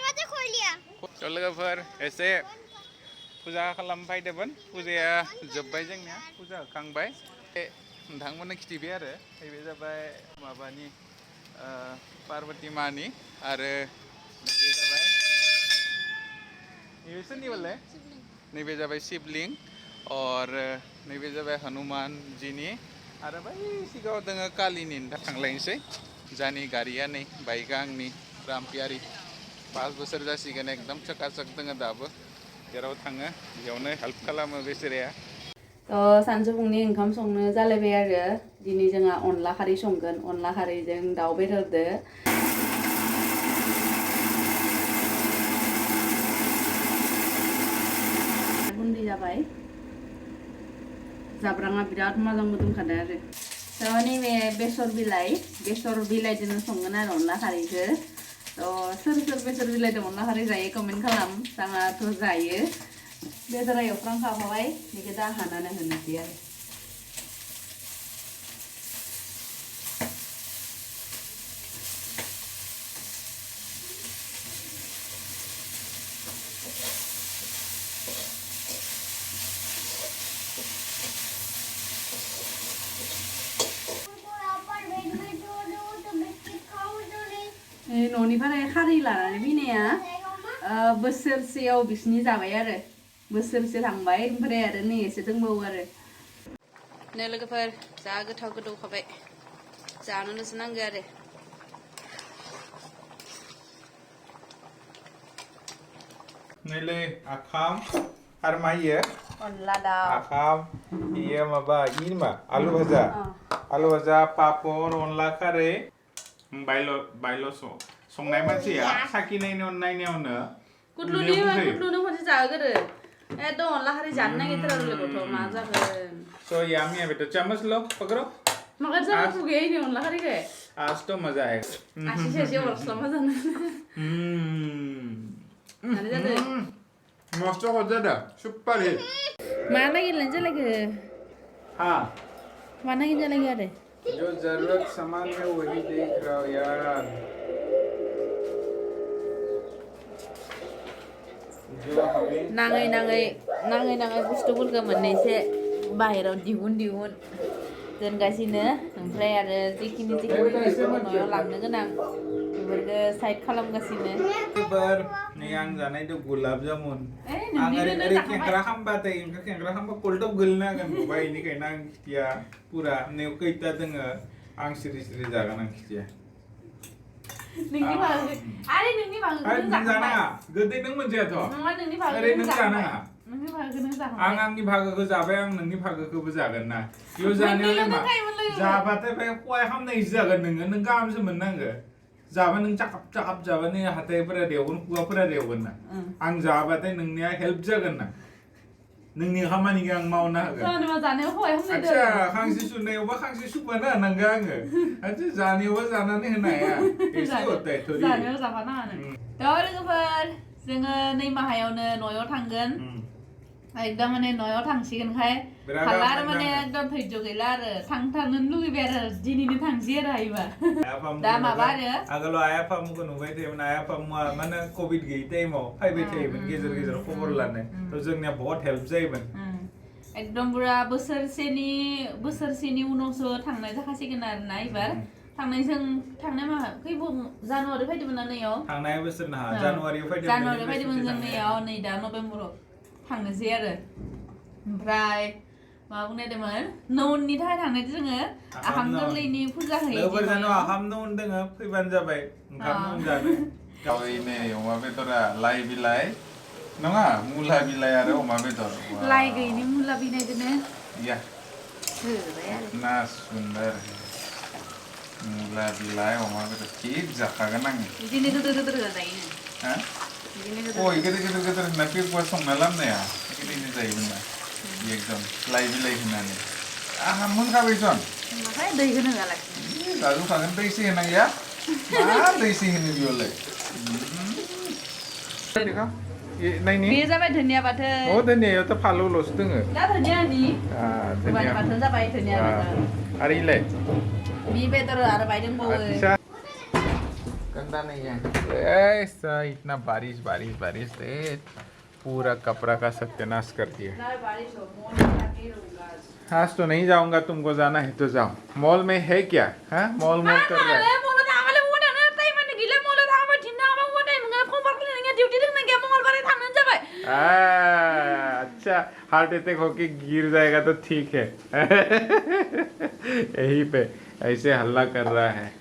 लोगोफोर एसे फुजा खालामफैदोंमोन फुजाया जोब्बाय जोंनिया फुजा होखांबाय नोंथांमोननो खिथिबाय आरो बे जाबाय माबानि पार्वती मानि आरो बे जाबाय नैबे सोरनिबालाय नैबे जाबाय शिवलिंग और नैबे जाबाय हनुमान जीनि आरो बै सिगाङाव दङ कालिनि थांलायनोसै जानि गारिया नै बाइकआ आंनि रामपियारि 5 बोसोर जासिगोन एकदम चकाचक दङ दाबो जेराव थाङो बेयावनो हेल्प खालामो बेसोराया सानजौफुंनि ओंखाम संनो जालायबाय आरो दिनै जोंहा अनला खारै संगोन अनला खारैजों दाउ बेदरदो गुन्दै जाबाय जाब्राङा बिराद मोजां मोदोमखादों आरो नैबे बेसर बिलाइजों संगोन आरो अनला खारैखौ सोर बेसर बिलाइजों अनला खारै जायो कमेन्ट खालाम जोंहाथ' जायो बेदरा एवफ्रामखाबाय बेखौ दा हानानै होनोसै आरो न'निफ्राय खारै लानानै फैनाया बोसोरसेयाव बिसिनि जाबाय आरो बोसोरसे थांबाय ओमफ्राय आरो नै एसे दंबावो आरो लोगोफोर जा गोथाव गोदौखाबाय जानोसो नांगौ आरो नैलै आखाम आरो मा इयो अनला दाउ आखाम इयो माबा मा आलु भाजा पापर अनला खारै बायल'स संनाय मानसिया साखिनायनो नायनायावनो कुटलुनो खनसे जागोरो एकदम अनला खारै जानो नागिरथारो लोगोथ' मा जागोन सो यामी है बेटा चम्मच लो पकड़ो मगर जब फुगे ही नहीं अनला खारै के आज तो मजा है आशी से वर्षला मजा नाही अरे जाते मस्त होता था सुपर हिट माना गिलन चलेगे हाँ माना गिलन चलेगे अरे जो जरूरत सामान है वही देख रहा हूँ यार नाङै बुस्थुफोरखौ मोननैसे बाहेराव दिहुन दोनगासिनो ओमफ्राय आरो जिखिनि बुस्थुफोरखौ न'आव लांनो गोनां बेफोरखौ साइड खालामगासिनो नै आं जानायदो गुलाब जामुन आं ओरै केंक्रा खामबाथाय केंक्रा खामबा कोल्टआव गोलैनो हागोन बाय बेनिखायनो आं खिथिया पुरा नेव खैता दोङो आं सिरि जागोन आं खिथिया नोंनि भागो आरे नोंनि भागो नों जानाङा गोदै नों मोनजायाथ' नङा नोंनि भागो ओरै नों जानाङा नोंनि भागो नों जाखांबाय आं आंनि भागोखौ जाबाय आं नोंनि भागोखौबो जागोन ना बेयाव जानायाव मा जाबाथाय बे खहाय खामनायसो जागोन नों गाहामसो मोननांगो जाबा नों चाकाप जाबा नों हाथायफोरा रेवगोन खुगाफोरा रेवगोन ना आं जाबाथाय नोंनिया हेल्प जागोन ना नोंनि खामानिखौ आं मावना होगोन जानायाव खहाय खामनायदो आच्छा खांसि सुनायावबा खांसि सुबानो होनांगो आङो आच्छा जानायावबा जानानै होनो हाया एसे होताय थोरि जानायाव जाबाना लोगोफोर जोङो नै माहायावनो न'आव थांगोन एकदम माने न'आव थांसिगोनखाय हाला आरो माने एकदम धैर्य गैला आरो थांथारनो लुगैबाय आरो दिनैनो थांसै आरो हायोबा दा माबा आरो आगोलाव आइ आफामोनखौ नुबाय थायोमोन आइ आफामुआ माने कभिड गैयि टाइमाव फैबाय थायोमोन गेजेर खबर लानो थ' जोंनिया बहुत हेल्प जायोमोन एकदम पुरा बोसोरसेनि उनावसो थांनाय जाखासिगोन आरो ना एबार थांनाय माहा जानुवारि फैदोंमोन ना नैयाव थांनाय बोसोर ना जानुवारियाव फैदोंमोन जों नैयाव नै दा नभेम्बराव थांनोसै आरो ओमफ्राय मा बुंनायदोंमोन नौननि थाखाय थांनायदो जोङो आखाम गोरलैनि फुजा होयो लोगोफोर जानो आखाम नौन दोङो फैबानो जाबाय ओंखाम नौन जानो गावैनो अमा बेदरा लाइ बिलाइ नङा मुला बिलाइ आरो अमा बेदर लाइ गैयिनि मुला बिलाइजोंनो या होबाय आरो ना सुन्दर मुला बिलाइ अमा बेदर थिग जाखागोन आङो बिदिनो गोदोर जायो हा ओइ गोदोर होनना पेपर संना लाबनाया बिदिनो जायोमोन ना एकदम लाइ बिलाइ होनानै आंहा मोनखाबायसन ओमफ्राय दै होनो होआलाय जाजोबखागोन दैसो होनांगौया मा दैसो होनो बेयावलाय बे जाबाय धनिया बाथोन धनियायावथ' फालौल'सो दोङो दा धनियानि धनिया बाथोन जाबाय धनिया बाथोन आरो इलाय बे बेदर आरो बाय दंबावो गंदा नहीं है ऐसा इतना बारिश बारिश बारिश तेज पूरा कपड़ा का सत्यानाश कर दिया आज तो नहीं जाऊंगा तुमको जाना है तो जाओ मॉल में है क्या हाँ मॉल मॉल कर रहा है अच्छा हार्ट अटैक होके गिर जाएगा तो ठीक है यही पे ऐसे हल्ला कर रहा है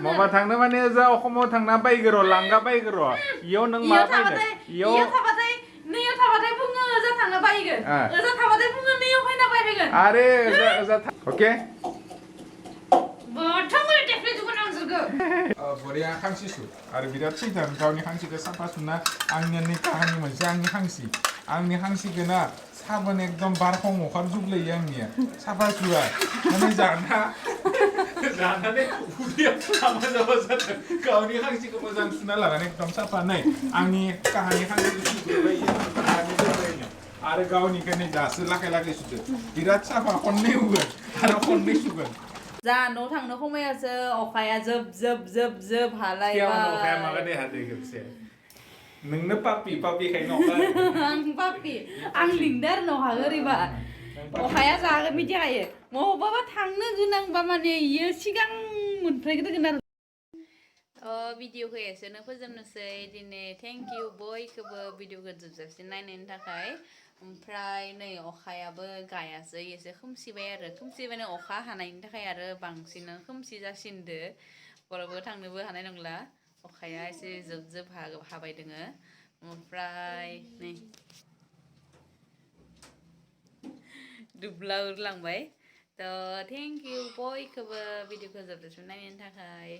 मबा थांनो माने जा अखमाव थांना बायगोर लांगा बायगोर इयाव नों मा बायनो इयाव अरे ओके बरिया हांसि सु आरो बिराद सैथान गावनि हांसिखौ साफा सुना आंनि काहानि मोनसे आंनि हांसिखौ साबोन एकदम बारखं अखार जुबलायो आंनिया साफा सुआ माने जानानै उदैयाव हामा जाबा जादों गावनि हांसिखौ मोजां सुना लानानै एकदम साफा नै आंनि काहानि हांसिखौ सुबायो आरो गावनिखौ नै दासो लाखै लाखै सुदो बिराद साफा खननै हुगोन आरो खननै सुगोन जा न' थांनो खमायासो अखाया जोब जोब जोब जोब हालायबाय अखाया माबा दे हादो खेबसे नोंनो पापि खायनो अखा आं पापि आं लिंदो आरो न'हा ओरैबा अखाया जागोन बिदि हायो मबावबा थांनो गोनांबा माने इयो सिगां मोनफैग्रोगोन आरो भिडिअखौ एसेनो फोजोबनोसै दिनै थेंक इउ बयखौबो भिडिअखौ जोबजासिम नायनायनि थाखाय ओमफ्राय नै अखायाबो गायासै एसे खोमसिबाय आरो खोमसिबानो अखा हानायनि थाखाय आरो बांसिन खोमसि जासिनदो बरावबो थांनोबो हानाय नंला अखाया एसे जोब जोब हाबाय दोङो ओमफ्राय नै दुब्ला उरलांबाय थ' थेंक इउ बयखौबो भिडिअखौ जोबजासिम नायनायनि थाखाय